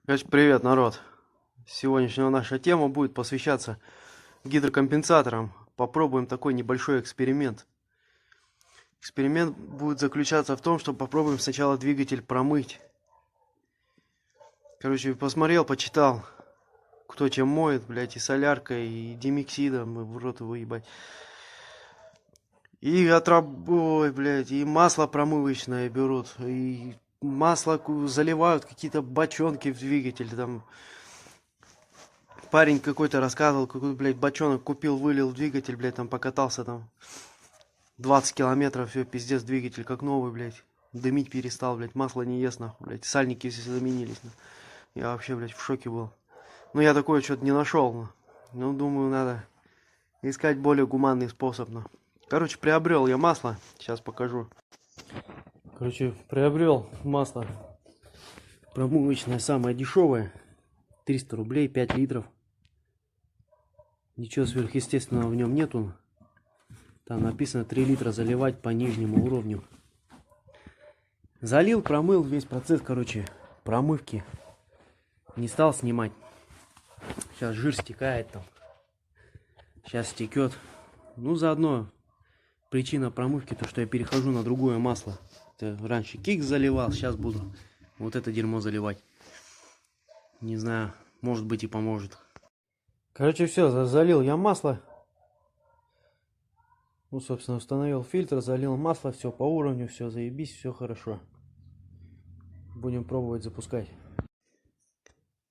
Короче, привет, народ. Сегодняшняя наша тема будет посвящаться гидрокомпенсаторам. Попробуем такой небольшой эксперимент. Эксперимент будет заключаться в том, что попробуем сначала двигатель промыть. Короче, посмотрел, почитал, кто чем моет, блядь, и соляркой, и демиксидом, и в рот его ебать. И ой, блядь, и масло промывочное берут, и масло заливают, какие-то бочонки в двигатель, там. Парень какой-то рассказывал, какой, блядь, бочонок купил, вылил в двигатель, блядь, там покатался там 20 километров, все, пиздец, двигатель как новый, блядь. Дымить перестал, блядь, масло не ест, нахуй, блядь. Сальники все заменились, нахуй. Я вообще, блядь, в шоке был. Ну, я такое что-то не нашел, нахуй. Ну, думаю, надо искать более гуманный способ, нахуй. Короче, приобрел я масло, сейчас покажу. Короче, приобрел масло промывочное, самое дешевое. 300 рублей, 5 литров. Ничего сверхъестественного в нем нету. Там написано 3 литра заливать по нижнему уровню. Залил, промыл весь процесс, короче, промывки. Не стал снимать. Сейчас жир стекает там. Сейчас стекет. Ну, заодно причина промывки, то что я перехожу на другое масло. Это раньше кикс заливал, сейчас буду вот это дерьмо заливать. Не знаю, может быть и поможет. Короче, все, залил я масло. Ну, собственно, установил фильтр, залил масло, все по уровню, все заебись, все хорошо. Будем пробовать запускать.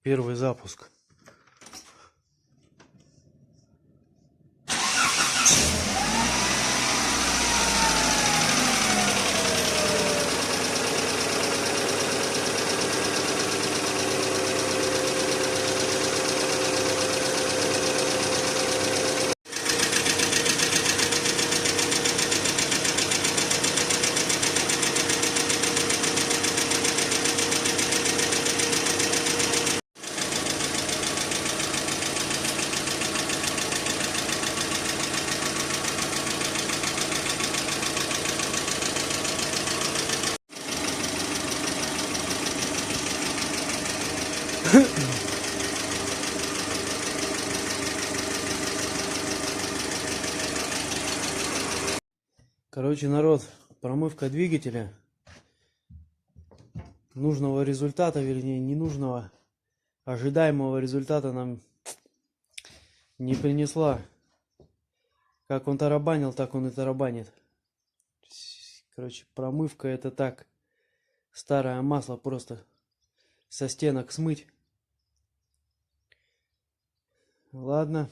Первый запуск. Короче, народ, промывка двигателя нужного результата, вернее, ненужного, ожидаемого результата нам не принесла. Как он тарабанил, так он и тарабанит. Короче, промывка это так. Старое масло просто со стенок смыть. Ладно.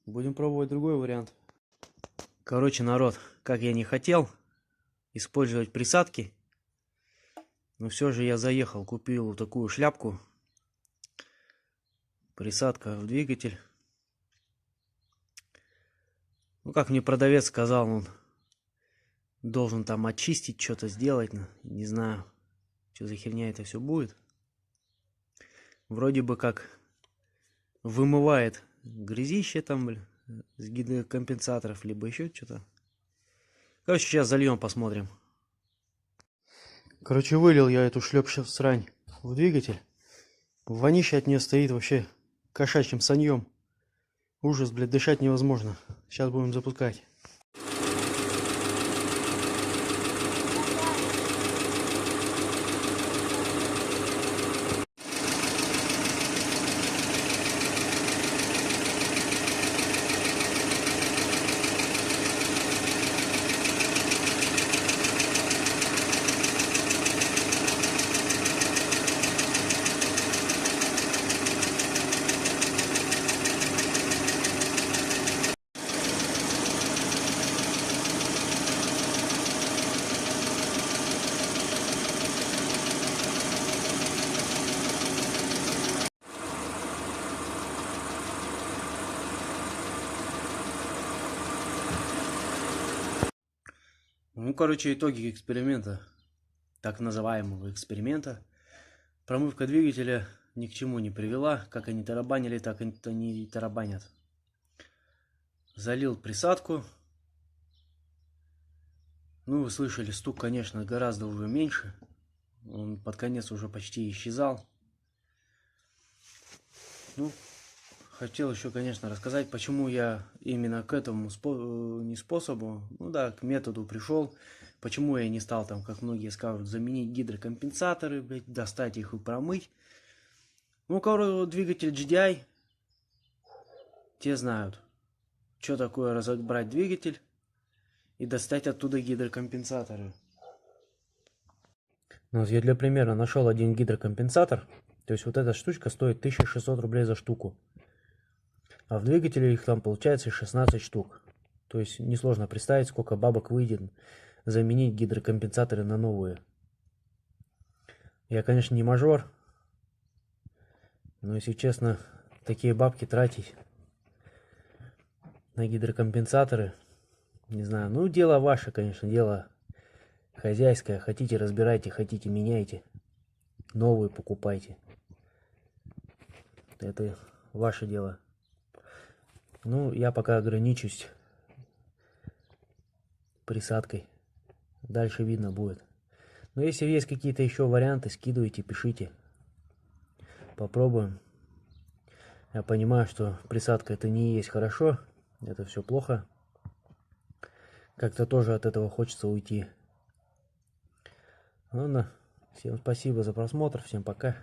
Будем пробовать другой вариант. Короче, народ, как я не хотел использовать присадки, но все же я заехал, купил такую шляпку. Присадка в двигатель. Ну, как мне продавец сказал, он должен там очистить, что-то сделать. Не знаю, что за херня это все будет. Вроде бы как вымывает грязище там, блин, с гидрокомпенсаторов, либо еще что-то. Короче, сейчас зальем, посмотрим. Короче, вылил я эту шлепщу срань в двигатель. Вонище от нее стоит вообще кошачьим саньем. Ужас, блядь, дышать невозможно. Сейчас будем запускать. Ну, короче, итоги эксперимента, так называемого эксперимента. Промывка двигателя ни к чему не привела. Как они тарабанили, так они и тарабанят. Залил присадку. Ну, вы слышали, стук, конечно, гораздо уже меньше. Он под конец уже почти исчезал. Ну, хотел еще, конечно, рассказать, почему я именно к этому не способу, ну да, к методу пришел. Почему я не стал там, как многие скажут, заменить гидрокомпенсаторы, блядь, достать их и промыть. Ну, у кого двигатель GDI, те знают, что такое разобрать двигатель и достать оттуда гидрокомпенсаторы. Ну, вот я для примера нашел один гидрокомпенсатор. То есть вот эта штучка стоит 1600 рублей за штуку. А в двигателе их там получается 16 штук. То есть несложно представить, сколько бабок выйдет заменить гидрокомпенсаторы на новые. Я, конечно, не мажор. Но, если честно, такие бабки тратить на гидрокомпенсаторы, не знаю. Ну, дело ваше, конечно, дело хозяйское. Хотите, разбирайте, хотите, меняйте. Новые покупайте. Это ваше дело. Ну, я пока ограничусь присадкой. Дальше видно будет. Но если есть какие-то еще варианты, скидывайте, пишите. Попробуем. Я понимаю, что присадка это не есть хорошо. Это все плохо. Как-то тоже от этого хочется уйти. Ладно. Всем спасибо за просмотр. Всем пока.